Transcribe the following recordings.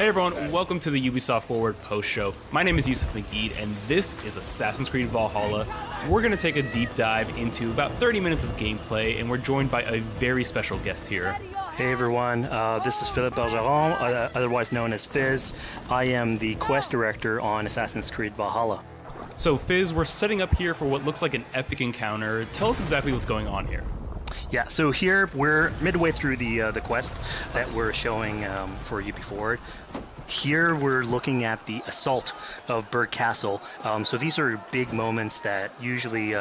Hey everyone, welcome to the Ubisoft Forward Post Show. My name is Yusuf McGeed, and this is Assassin's Creed Valhalla. We're going to take a deep dive into about 30 minutes of gameplay, and we're joined by a very special guest here. Hey everyone, this is Philippe Bergeron, otherwise known as Fizz. I am the quest director on Assassin's Creed Valhalla. So Fizz, we're setting up here for what looks like an epic encounter. Tell us exactly what's going on here. Yeah, so here we're midway through the quest that we're showing for UB Forward. Here we're looking at the assault of Berg Castle. So these are big moments that usually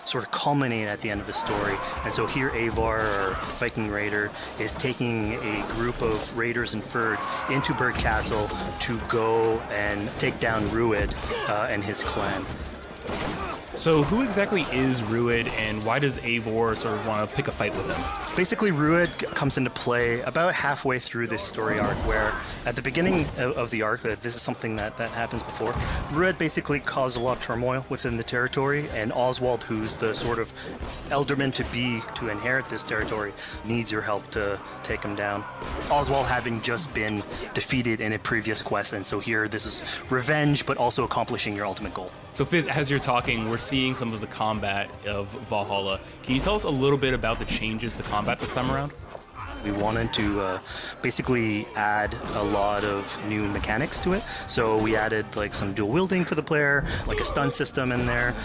sort of culminate at the end of the story. And so here Eivor, our Viking raider, is taking a group of raiders and Fyrds into Berg Castle to go and take down Rued and his clan. So who exactly is Rued, and why does Eivor sort of want to pick a fight with him? Basically, Rued comes into play about halfway through this story arc, where at the beginning of the arc, this is something that happens before, Rued basically caused a lot of turmoil within the territory, and Oswald, who's the sort of elderman to inherit this territory, needs your help to take him down. Oswald having just been defeated in a previous quest, and so here this is revenge, but also accomplishing your ultimate goal. So Fizz, as you're talking, we're seeing some of the combat of Valhalla. Can you tell us a little bit about the changes to combat this time around? We wanted to basically add a lot of new mechanics to it. So we added like some dual wielding for the player, like a stun system in there.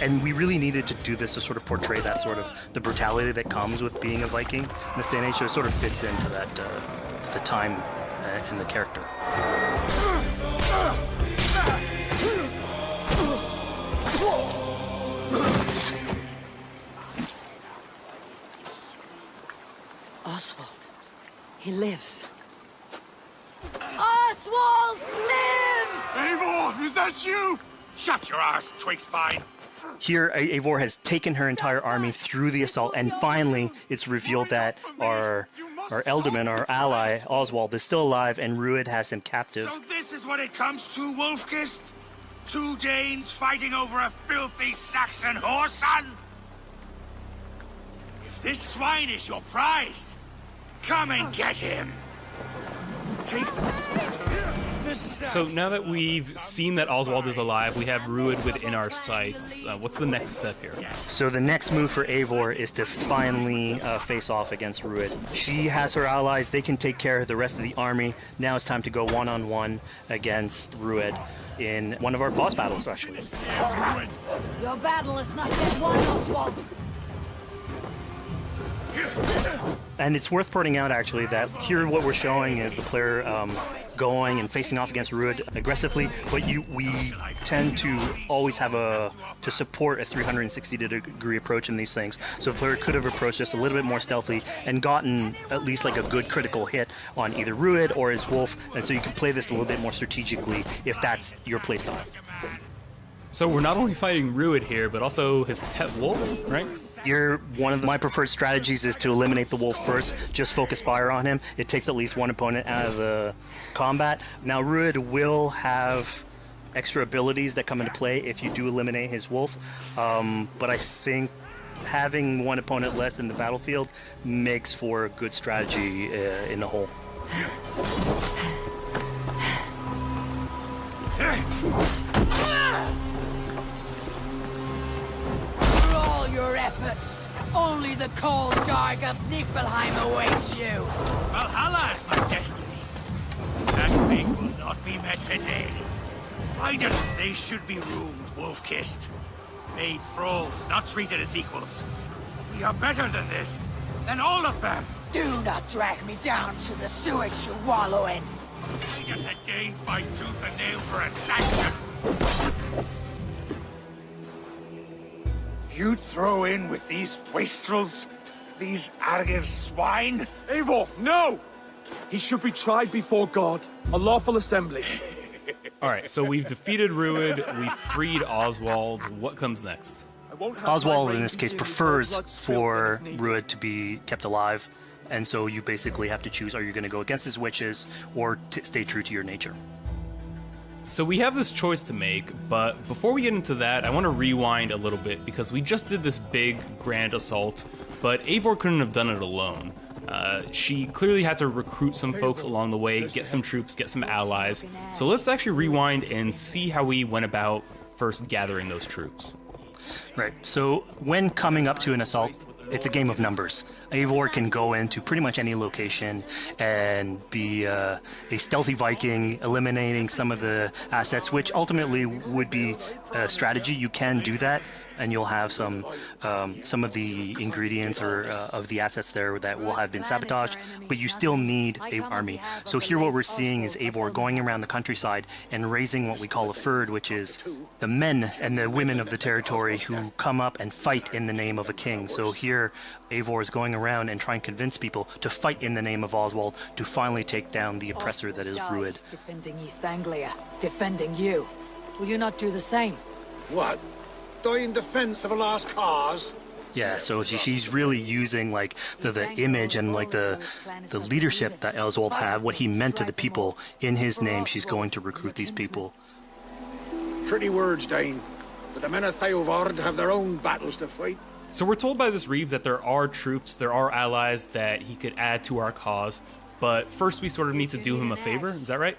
And we really needed to do this to sort of portray that sort of the brutality that comes with being a Viking in this day and age. So it sort of fits into that, the time and the character. Oswald. He lives. Oswald lives! Eivor, is that you? Shut your arse, twig spine. Here, Eivor has taken her entire army through the assault, and finally it's revealed that our Elderman, our ally, Oswald, is still alive, and Rued has him captive. So this is what it comes to, Wolfkist? Two Danes fighting over a filthy Saxon whoreson? If this swine is your prize, come and get him! So now that we've seen that Oswald is alive, we have Rued within our sights. What's the next step here? So the next move for Eivor is to finally face off against Rued. She has her allies, they can take care of the rest of the army. Now it's time to go one-on-one against Rued in one of our boss battles, actually. Your battle is not yet won, Oswald. And it's worth pointing out, actually, that here what we're showing is the player going and facing off against Rued aggressively, but we tend to always have to support a 360-degree approach in these things. So the player could have approached this a little bit more stealthy and gotten at least like a good critical hit on either Rued or his wolf, and so you can play this a little bit more strategically if that's your playstyle. So we're not only fighting Rued here, but also his pet wolf, right? One of my preferred strategies is to eliminate the wolf first, just focus fire on him. It takes at least one opponent out of the combat. Now Rued will have extra abilities that come into play if you do eliminate his wolf, but I think having one opponent less in the battlefield makes for a good strategy in the whole. Your efforts. Only the cold dark of Niflheim awaits you. Valhalla is my destiny. That fate will not be met today. Why does they should be ruined, Wolfkist? Made thralls, not treated as equals. We are better than this. Than all of them. Do not drag me down to the sewage you wallow in. Why does a Dane fight tooth and nail for a Saxon? You throw in with these wastrels? These argive swine? Eivor, no! He should be tried before God, a lawful assembly. Alright, so we've defeated Rued, we freed Oswald. What comes next? Oswald, in this case, prefers for Rued to be kept alive, and so you basically have to choose, are you going to go against his wishes or stay true to your nature? So we have this choice to make, but before we get into that, I want to rewind a little bit because we just did this big, grand assault, but Eivor couldn't have done it alone. She clearly had to recruit some folks along the way, get some troops, get some allies. So let's actually rewind and see how we went about first gathering those troops. Right. So when coming up to an assault, it's a game of numbers. Eivor can go into pretty much any location and be a stealthy Viking, eliminating some of the assets, which ultimately would be a strategy. You can do that, and you'll have some of the ingredients or of the assets there that will have been sabotaged, but you still need an army. So here what we're seeing is Eivor going around the countryside and raising what we call a fyrd, which is the men and the women of the territory who come up and fight in the name of a king. So here Eivor is going around and trying to convince people to fight in the name of Oswald to finally take down the oppressor that is Rued. Defending East Anglia, defending you. Will you not do the same? What? Die in defense of a lost cause? Yeah, so she's really using like the image and like the leadership that Oswald had, what he meant to the people in his name. She's going to recruit these people. Pretty words, Dane. But the men of Theovard have their own battles to fight. So we're told by this Reeve that there are troops, there are allies that he could add to our cause, but first we sort of need to do him a favor, is that right?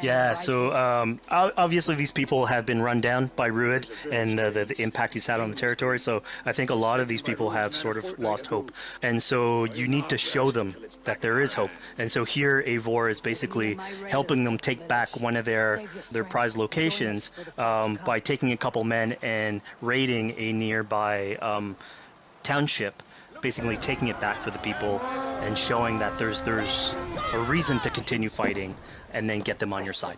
Yeah, so obviously these people have been run down by Rued and the impact he's had on the territory, so I think a lot of these people have sort of lost hope. And so you need to show them that there is hope. And so here Eivor is basically helping them take back one of their prized locations by taking a couple men and raiding a nearby township, basically taking it back for the people and showing that there's a reason to continue fighting and then get them on your side.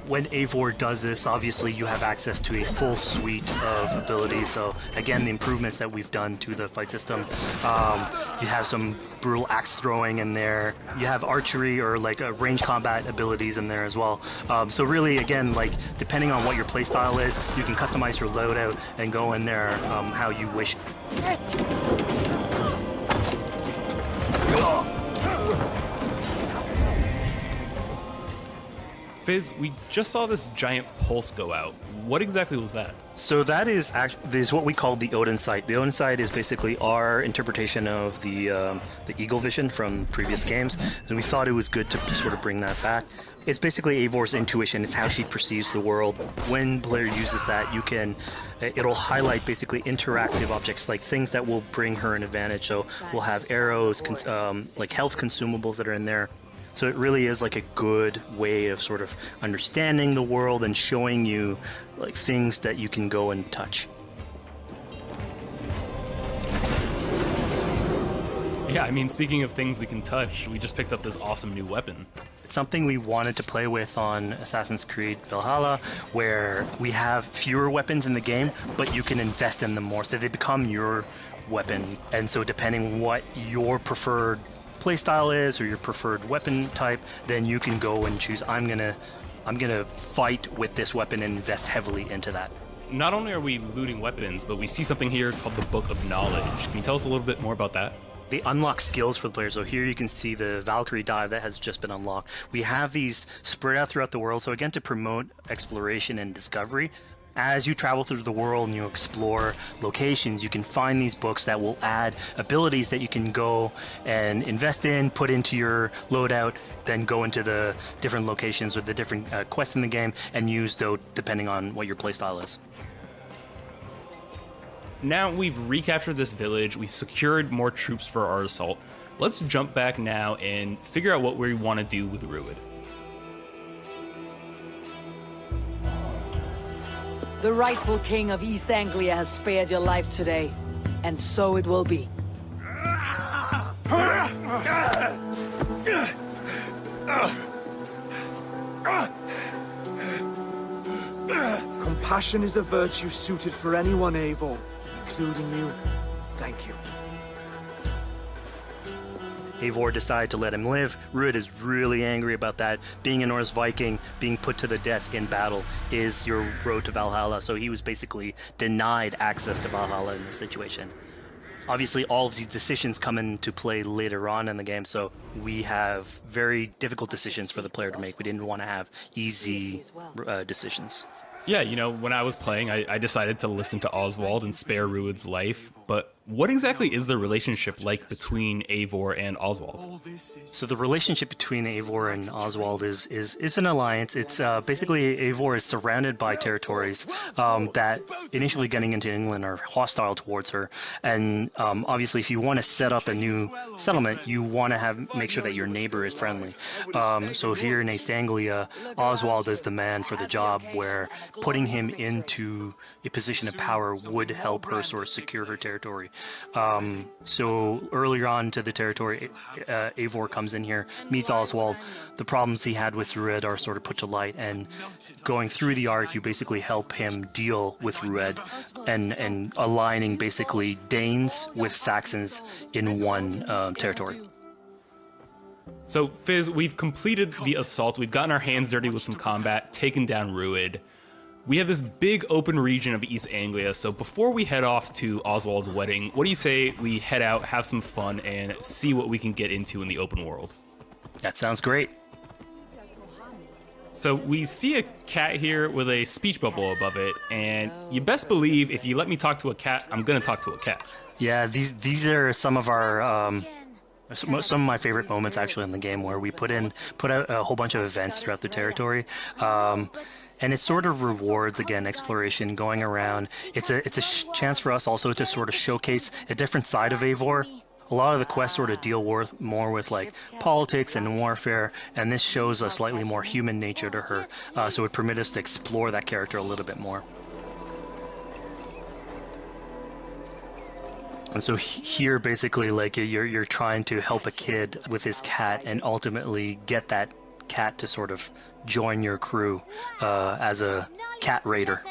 When Eivor does this, obviously you have access to a full suite of abilities. So again, the improvements that we've done to the fight system. You have some brutal axe throwing in there. You have archery or like range combat abilities in there as well. So really, again, like depending on what your playstyle is, you can customize your loadout and go in there how you wish. Fizz, we just saw this giant pulse go out. What exactly was that? So that is what we call the Odin sight. The Odin sight is basically our interpretation of the eagle vision from previous games, and we thought it was good to sort of bring that back. It's basically Eivor's intuition. It's how she perceives the world. When player uses that, it'll highlight basically interactive objects, like things that will bring her an advantage. So we'll have arrows, like health consumables that are in there. So it really is like a good way of sort of understanding the world and showing you like things that you can go and touch. Yeah, I mean, speaking of things we can touch, we just picked up this awesome new weapon. It's something we wanted to play with on Assassin's Creed Valhalla, where we have fewer weapons in the game, but you can invest in them more, so they become your weapon. And so depending on what your preferred playstyle is or your preferred weapon type, then you can go and choose, I'm gonna fight with this weapon and invest heavily into that. Not only are we looting weapons, but we see something here called the Book of Knowledge. Can you tell us a little bit more about that? They unlock skills for the players. So here you can see the Valkyrie dive that has just been unlocked. We have these spread out throughout the world, so again, to promote exploration and discovery. As you travel through the world and you explore locations, you can find these books that will add abilities that you can go and invest in, put into your loadout, then go into the different locations or the different quests in the game and use those depending on what your playstyle is. Now we've recaptured this village, we've secured more troops for our assault. Let's jump back now and figure out what we want to do with Rued. The rightful king of East Anglia has spared your life today, and so it will be. Compassion is a virtue suited for anyone, Eivor, including you. Thank you. Eivor decided to let him live. Rued is really angry about that. Being a Norse Viking, being put to the death in battle is your road to Valhalla, so he was basically denied access to Valhalla in this situation. Obviously, all of these decisions come into play later on in the game, so we have very difficult decisions for the player to make. We didn't want to have easy decisions. Yeah, you know, when I was playing, I decided to listen to Oswald and spare Rued's life, but what exactly is the relationship like between Eivor and Oswald? So the relationship between Eivor and Oswald is an alliance. It's basically Eivor is surrounded by territories that initially getting into England are hostile towards her, and obviously if you want to set up a new settlement, you want to make sure that your neighbor is friendly. So here in East Anglia, Oswald is the man for the job, where putting him into a position of power would help her sort of secure her territory. So earlier on to the territory, Eivor comes in here, meets Oswald. The problems he had with Rued are sort of put to light, and going through the arc, you basically help him deal with Rued and aligning basically Danes with Saxons in one territory. So, Fizz, we've completed the assault, we've gotten our hands dirty with some combat, taken down Rued. We have this big open region of East Anglia, so before we head off to Oswald's wedding, what do you say we head out, have some fun, and see what we can get into in the open world? That sounds great. So we see a cat here with a speech bubble above it, and you best believe if you let me talk to a cat, I'm gonna talk to a cat. Yeah, these are some of our some of my favorite moments actually in the game, where we put out a whole bunch of events throughout the territory. And it sort of rewards, again, exploration, going around. It's a chance for us also to sort of showcase a different side of Eivor. A lot of the quests sort of deal more with like politics and warfare, and this shows a slightly more human nature to her. So it permits us to explore that character a little bit more. And so here, basically, like you're trying to help a kid with his cat, and ultimately get that cat to sort of join your crew as a cat raider.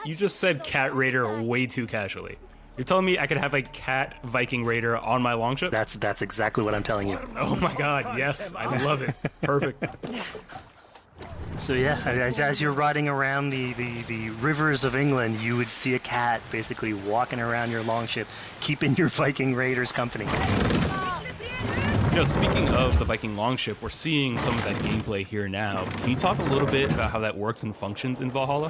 You just said cat raider way too casually. You're telling me I could have a cat Viking raider on my longship? That's exactly what I'm telling you. Oh my god, yes, I love it. Perfect. So yeah, as you're riding around the rivers of England, you would see a cat basically walking around your longship, keeping your Viking raiders company. You know, speaking of the Viking longship, we're seeing some of that gameplay here now. Can you talk a little bit about how that works and functions in Valhalla?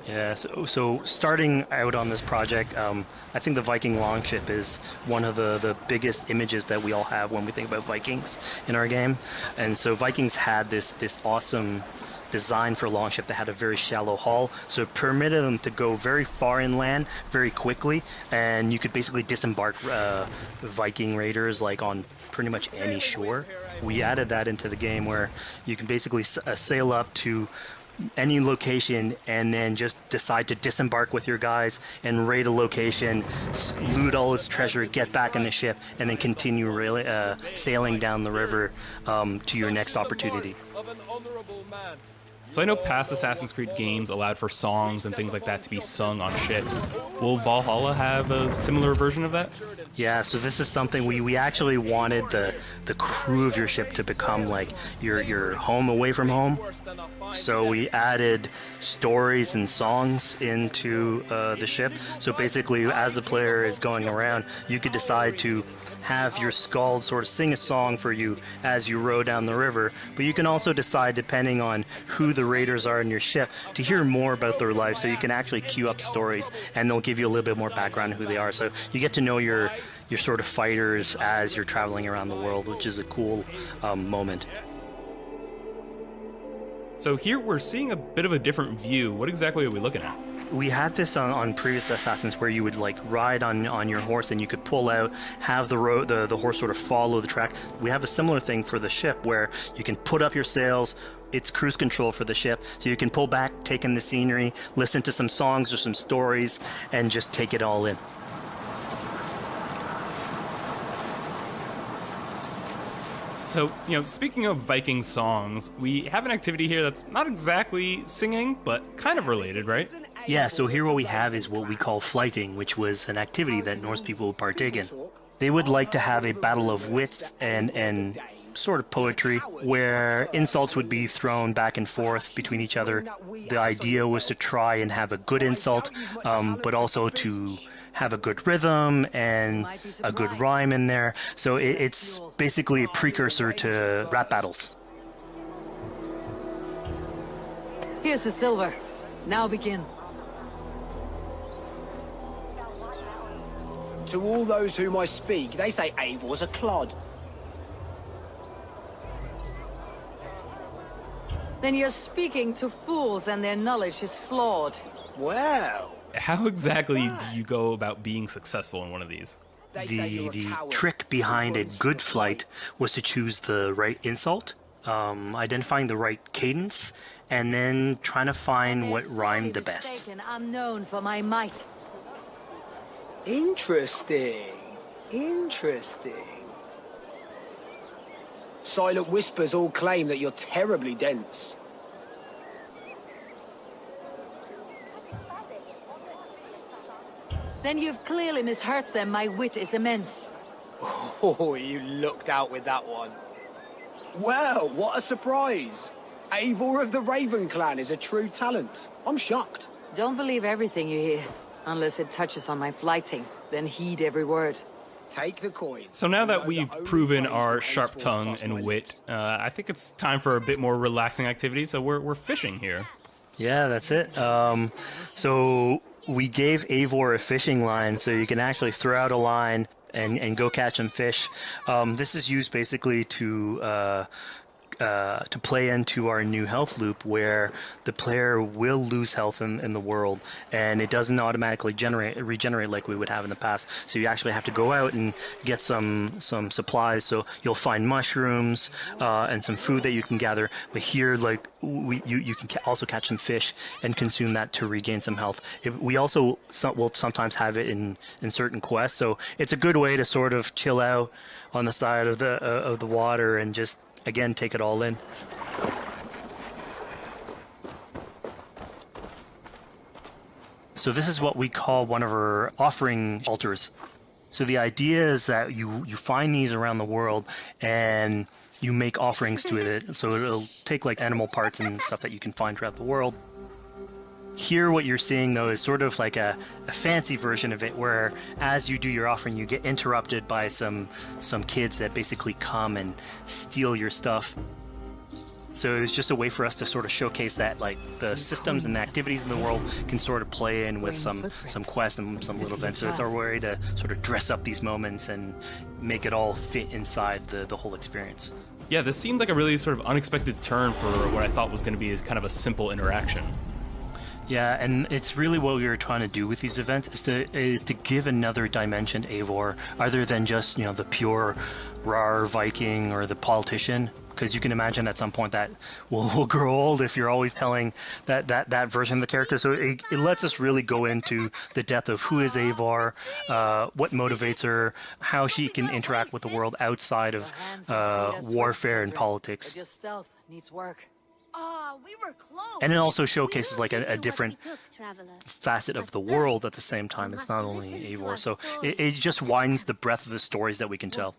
Yeah, so starting out on this project, I think the Viking longship is one of the biggest images that we all have when we think about Vikings in our game. And so Vikings had this awesome design for longship that had a very shallow hull, so it permitted them to go very far inland very quickly, and you could basically disembark Viking raiders like on pretty much any shore. We added that into the game, where you can basically sail up to any location and then just decide to disembark with your guys and raid a location, loot all its treasure, get back in the ship, and then continue sailing down the river to your next opportunity. So I know past Assassin's Creed games allowed for songs and things like that to be sung on ships. Will Valhalla have a similar version of that? Yeah, so this is something we actually wanted the crew of your ship to become like your home away from home. So we added stories and songs into the ship. So basically, as the player is going around, you could decide to have your skald sort of sing a song for you as you row down the river, but you can also decide, depending on who the raiders are in your ship, to hear more about their life, so you can actually queue up stories and they'll give you a little bit more background on who they are, so you get to know your sort of fighters as you're traveling around the world, which is a cool moment. So here we're seeing a bit of a different view. What exactly are we looking at? We had this on previous Assassins, where you would like ride on your horse and you could pull out, have the horse sort of follow the track. We have a similar thing for the ship, where you can put up your sails. It's cruise control for the ship, so you can pull back, take in the scenery, listen to some songs or some stories, and just take it all in. So, you know, speaking of Viking songs, we have an activity here that's not exactly singing, but kind of related, right? Yeah, so here what we have is what we call flighting, which was an activity that Norse people would partake in. They would like to have a battle of wits and sort of poetry where insults would be thrown back and forth between each other. The idea was to try and have a good insult, but also to have a good rhythm and a good rhyme in there. So it's basically a precursor to rap battles. Here's the silver. Now begin. To all those whom I speak, they say Eivor's a clod. Then you're speaking to fools and their knowledge is flawed. Well, How exactly do you go about being successful in one of these? they say you're a The coward. trick behind a good flight was to choose the right insult, identifying the right cadence, and then trying to find what rhymed the best. Mistaken, I'm known for my might. Interesting. Interesting. Silent whispers all claim that you're terribly dense. Then you've clearly misheard them. My wit is immense. Oh, you looked out with that one. Well, what a surprise. Eivor of the Raven Clan is a true talent. I'm shocked. Don't believe everything you hear, unless it touches on my flighting. Then heed every word. Take the coin. So now that we've proven our sharp tongue and wit, I think it's time for a bit more relaxing activity. So we're fishing here. Yeah, that's it. So we gave Eivor a fishing line, so you can actually throw out a line and go catch some fish. This is used basically to play into our new health loop, where the player will lose health in the world, and it doesn't automatically regenerate like we would have in the past. So you actually have to go out and get some supplies. So you'll find mushrooms and some food that you can gather. But here, like you can also catch some fish and consume that to regain some health. We also will sometimes have it in certain quests. So it's a good way to sort of chill out on the side of the water and just, again, take it all in. So this is what we call one of our offering altars. So the idea is that you find these around the world and you make offerings to it. So it'll take like animal parts and stuff that you can find throughout the world. Here what you're seeing though is sort of like a fancy version of it, where as you do your offering you get interrupted by some kids that basically come and steal your stuff. So it was just a way for us to sort of showcase that like the systems and the activities in the world can sort of play in with some quests and some little events. So it's our way to sort of dress up these moments and make it all fit inside the whole experience. Yeah, this seemed like a really sort of unexpected turn for what I thought was going to be kind of a simple interaction. Yeah, and it's really what we were trying to do with these events is to give another dimension to Eivor, other than just, the pure rar Viking or the politician. Because you can imagine at some point that will grow old if you're always telling that version of the character. So it lets us really go into the depth of who is Eivor, what motivates her, how she can interact with the world outside of warfare and politics. But your stealth needs work. We were close. And it also showcases like a different facet of the world at the same time. It's not only Eivor. So it just widens the breadth of the stories that we can tell.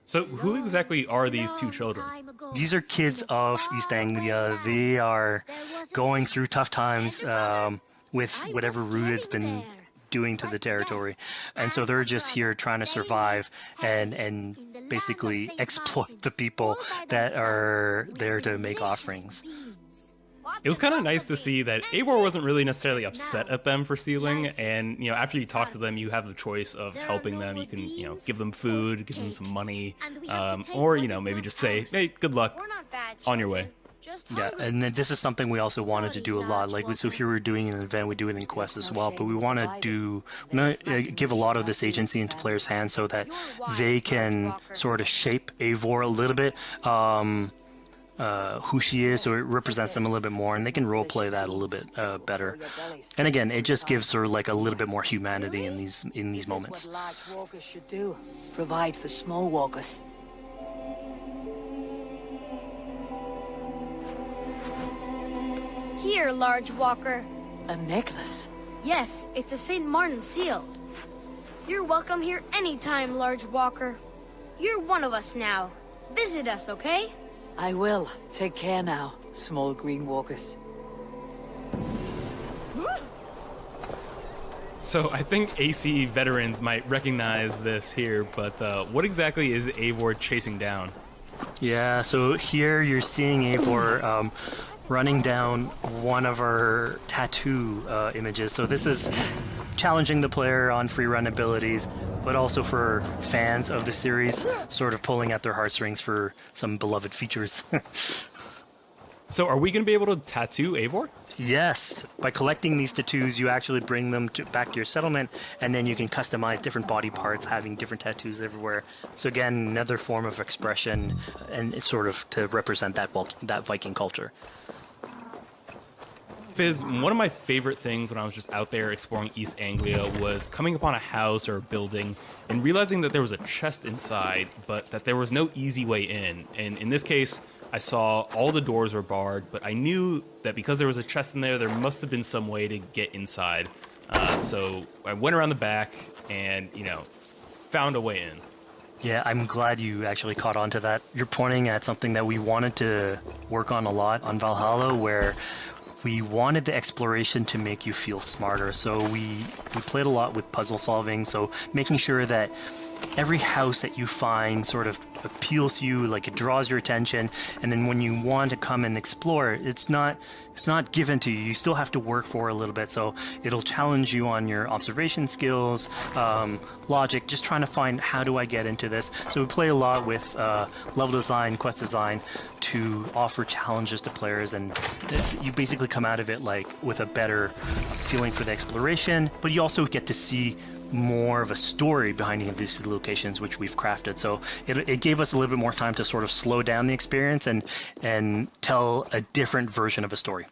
So who exactly are these two children? These are kids of East Anglia. They are going through tough times with whatever Rued's been doing to the territory. And so they're just here trying to survive and basically exploit the people that are there to make offerings. It was kind of nice to see that Eivor wasn't really necessarily upset at them for stealing, and after you talk to them, you have the choice of helping them. You can give them food, give them some money, or maybe just say, hey, good luck, on your way. Yeah, and then this is something we also wanted to do a lot. Like, so here we're doing an event, we do it in quests as well, but we want to give a lot of this agency into players' hands so that they can sort of shape Eivor a little bit. Who she is, so it represents them a little bit more, and they can roleplay that a little bit better. And again, it just gives her like a little bit more humanity in these moments. What large walkers should do: provide for small walkers. Here, large walker. A necklace. Yes, it's a St. Martin seal. You're welcome here anytime, Large Walker. You're one of us now. Visit us, okay? I will. Take care now, small green walkers. So I think AC veterans might recognize this here, but what exactly is Eivor chasing down? Yeah, so here you're seeing Eivor running down one of our tattoo images. So this is challenging the player on free run abilities, but also for fans of the series, sort of pulling at their heartstrings for some beloved features. So are we going to be able to tattoo Eivor? Yes, by collecting these tattoos, you actually bring them back to your settlement, and then you can customize different body parts, having different tattoos everywhere. So again, another form of expression, and it's sort of to represent that Viking culture. Fizz, one of my favorite things when I was just out there exploring East Anglia was coming upon a house or a building and realizing that there was a chest inside, but that there was no easy way in. And in this case, I saw all the doors were barred, but I knew that because there was a chest in there must have been some way to get inside. So I went around the back and, found a way in. Yeah, I'm glad you actually caught on to that. You're pointing at something that we wanted to work on a lot on Valhalla, where we wanted the exploration to make you feel smarter. So we played a lot with puzzle solving, so making sure that every house that you find sort of appeals to you, like it draws your attention, and then when you want to come and explore, it's not given to you. You still have to work for it a little bit, so it'll challenge you on your observation skills, logic, just trying to find how do I get into this. So we play a lot with level design, quest design to offer challenges to players, and you basically come out of it like with a better feeling for the exploration, but you also get to see more of a story behind any of these locations which we've crafted. So it gave us a little bit more time to sort of slow down the experience and tell a different version of a story.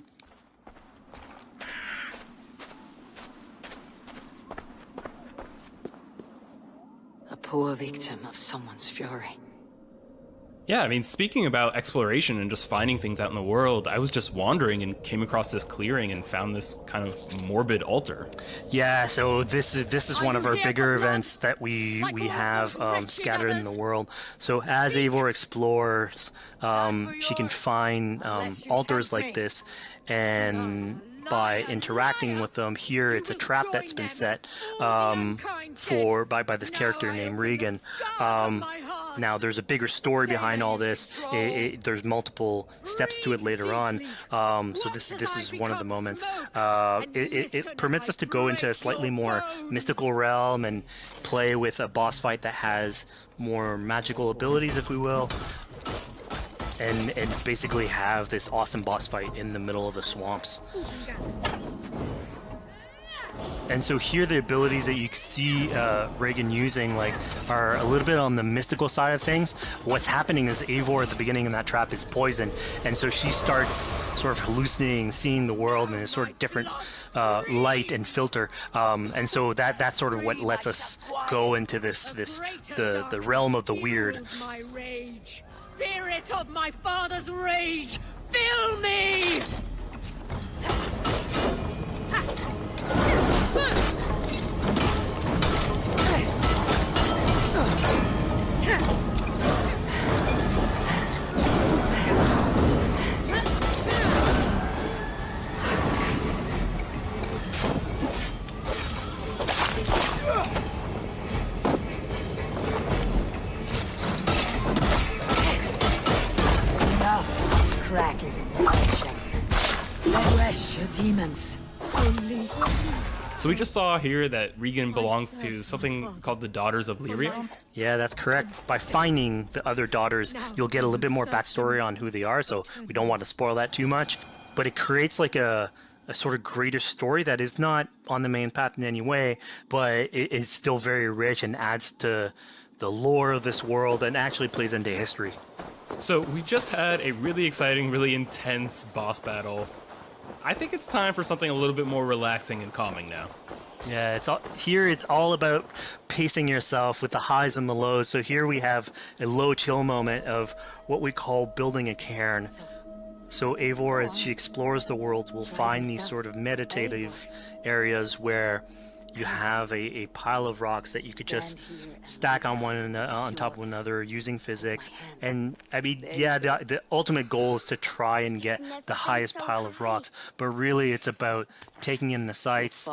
A poor victim of someone's fury. Yeah, I mean, speaking about exploration and just finding things out in the world, I was just wandering and came across this clearing and found this kind of morbid altar. Yeah, so this is one of our bigger events that we have scattered in the world. So as Eivor explores, she can find altars like this, and by interacting with them, here it's a trap that's been set by this character named Regan. Now, there's a bigger story behind all this. There's multiple steps to it later on. So this is one of the moments. It permits us to go into a slightly more mystical realm and play with a boss fight that has more magical abilities, if we will. And basically have this awesome boss fight in the middle of the swamps. And so here the abilities that you see Reagan using are a little bit on the mystical side of things. What's happening is Eivor at the beginning in that trap is poisoned, and so she starts sort of hallucinating, seeing the world in a sort of different light and filter. And so that's sort of what lets us go into the realm of the weird. My rage, spirit of my father's rage, fill me! Enough is cracking and crashing. Let rest your demons. So we just saw here that Regan belongs to something called the Daughters of Lyria. Yeah, that's correct. By finding the other daughters, you'll get a little bit more backstory on who they are, so we don't want to spoil that too much. But it creates like a sort of greater story that is not on the main path in any way, but it is still very rich and adds to the lore of this world and actually plays into history. So we just had a really exciting, really intense boss battle. I think it's time for something a little bit more relaxing and calming now. Yeah, it's all about pacing yourself with the highs and the lows. So here we have a low chill moment of what we call building a cairn. So Eivor, as she explores the world, will find these sort of meditative areas where you have a pile of rocks that you could just stack on top of one another using physics. And I mean, yeah, the ultimate goal is to try and get the highest pile of rocks, but really it's about taking in the sights,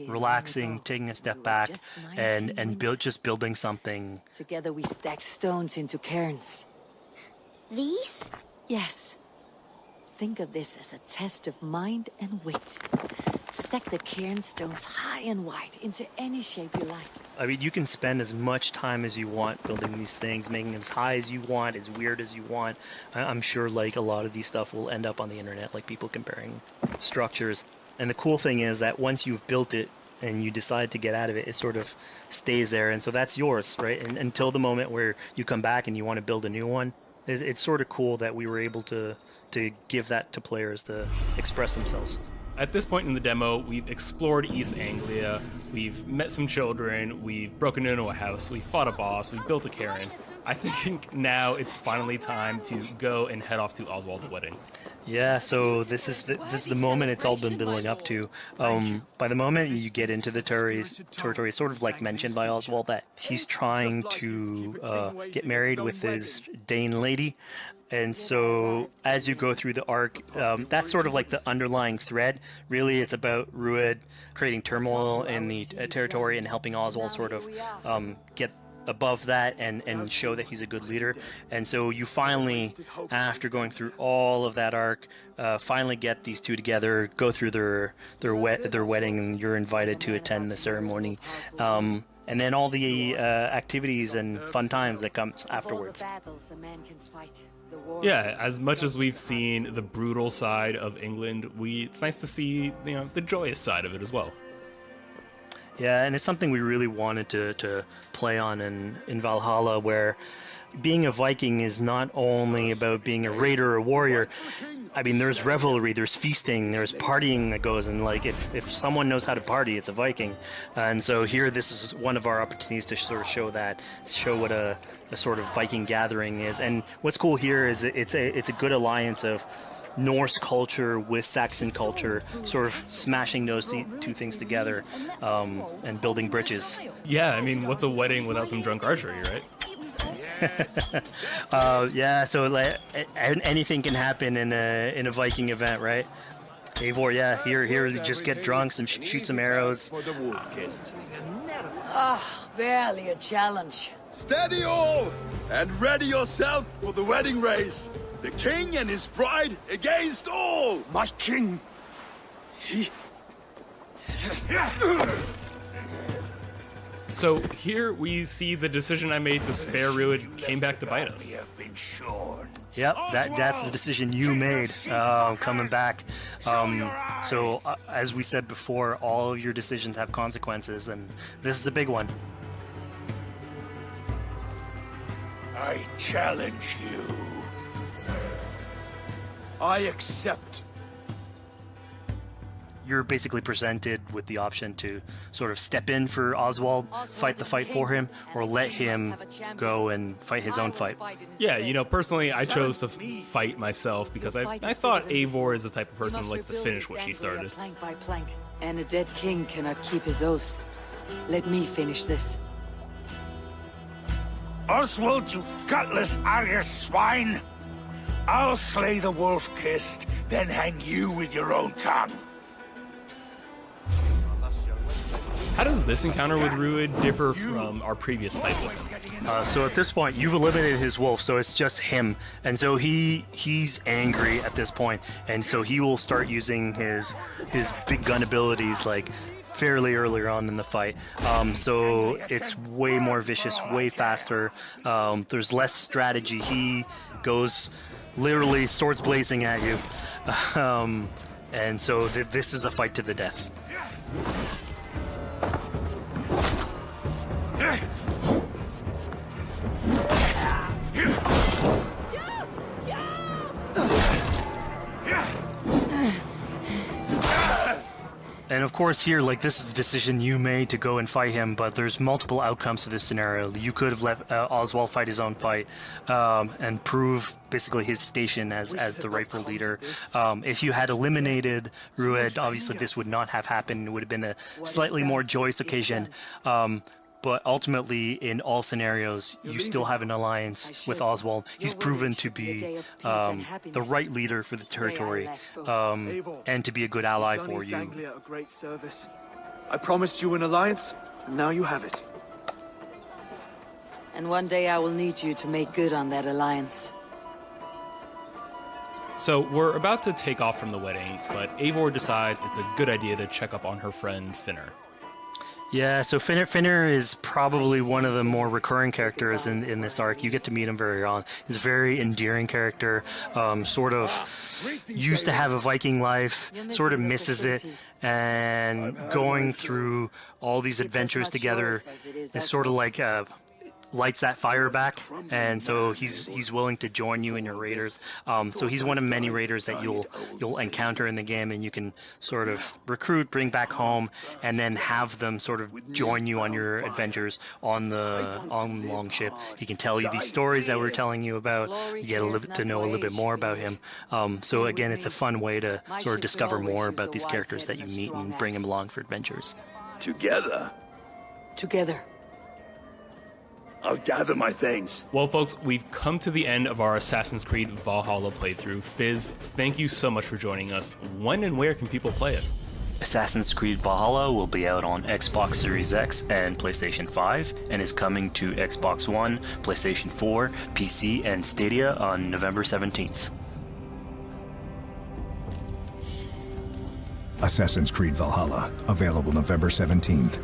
relaxing, taking a step back, and building something. Together we stacked stones into cairns. These? Yes. Think of this as a test of mind and wit. Stack the cairn stones high and wide into any shape you like. I mean, you can spend as much time as you want building these things, making them as high as you want, as weird as you want. I'm sure like a lot of these stuff will end up on the internet, like people comparing structures. And the cool thing is that once you've built it and you decide to get out of it, it sort of stays there. And so that's yours, right? And until the moment where you come back and you want to build a new one. It's sort of cool that we were able to give that to players to express themselves. At this point in the demo, we've explored East Anglia, we've met some children, we've broken into a house, we fought a boss, we built a cairn. I think now it's finally time to go and head off to Oswald's wedding. Yeah, so this is the moment it's all been building up to. By the moment you get into the territory, it's sort of like mentioned by Oswald that he's trying to get married with his Dane lady. And so as you go through the arc, that's sort of like the underlying thread. Really, it's about Rued creating turmoil in the territory and helping Oswald sort of get above that and show that he's a good leader. And so you finally, after going through all of that arc, finally get these two together, go through their wedding, and you're invited to attend the ceremony. And then all the activities and fun times that comes afterwards. Yeah, as much as we've seen the brutal side of England, it's nice to see the joyous side of it as well. Yeah, and it's something we really wanted to play on in Valhalla, where being a Viking is not only about being a raider or a warrior. I mean, there's revelry, there's feasting, there's partying that goes, and like if someone knows how to party, it's a Viking. And so here, this is one of our opportunities to sort of show what a sort of Viking gathering is. And what's cool here is it's a good alliance of Norse culture with Saxon culture, sort of smashing those two things together and building bridges. Yeah, I mean, what's a wedding without some drunk archery, right? Yeah, so like anything can happen in a Viking event, right? Eivor, yeah, here, just get drunk, shoot some arrows. Barely a challenge. Steady all, and ready yourself for the wedding race. The king and his bride against all! My king! He... So here we see the decision I made to spare Rued came back to bite us. Yep, that's the decision you made, coming back. So as we said before, all of your decisions have consequences, and this is a big one. I challenge you. I accept. You're basically presented with the option to sort of step in for Oswald, fight the fight for him, or let him go and fight his own fight. Yeah, personally, I chose to fight myself because I thought Eivor is the type of person who likes to finish what she started. Plank by plank, and a dead king cannot keep his oaths. Let me finish this. Oswald, you gutless Arya swine! I'll slay the wolf-kissed, then hang you with your own tongue. How does this encounter with Rued differ from our previous fight with him? So at this point, you've eliminated his wolf, so it's just him. And so he's angry at this point, and so he will start using his big gun abilities like fairly earlier on in the fight. So it's way more vicious, way faster. There's less strategy. He goes literally swords blazing at you. And so this is a fight to the death. And of course here, like, this is a decision you made to go and fight him, but there's multiple outcomes to this scenario. You could have let Oswald fight his own fight and prove basically his station as the rightful leader. If you had eliminated Rued, obviously this would not have happened. It would have been a slightly more joyous occasion. But ultimately, in all scenarios, you still have an alliance with Oswald. He's proven to be the right leader for this territory and to be a good ally for you. A great service. I promised you an alliance, and now you have it. And one day I will need you to make good on that alliance. So we're about to take off from the wedding, but Eivor decides it's a good idea to check up on her friend Finner. Yeah, so Finner is probably one of the more recurring characters in this arc. You get to meet him very early. He's a very endearing character, sort of used to have a Viking life, sort of misses it, and going through all these adventures together is sort of like lights that fire back, and so he's willing to join you in your raiders. So he's one of many raiders that you'll encounter in the game, and you can sort of recruit, bring back home, and then have them sort of join you on your adventures on Longship. He can tell you these stories that we're telling you about. You get to know a little bit more about him. So again, it's a fun way to sort of discover more about these characters that you meet and bring them along for adventures. Together, I'll gather my things. Well, folks, we've come to the end of our Assassin's Creed Valhalla playthrough. Fizz, thank you so much for joining us. When and where can people play it? Assassin's Creed Valhalla will be out on Xbox Series X and PlayStation 5, and is coming to Xbox One, PlayStation 4, PC, and Stadia on November 17th. Assassin's Creed Valhalla, available November 17th.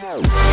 No.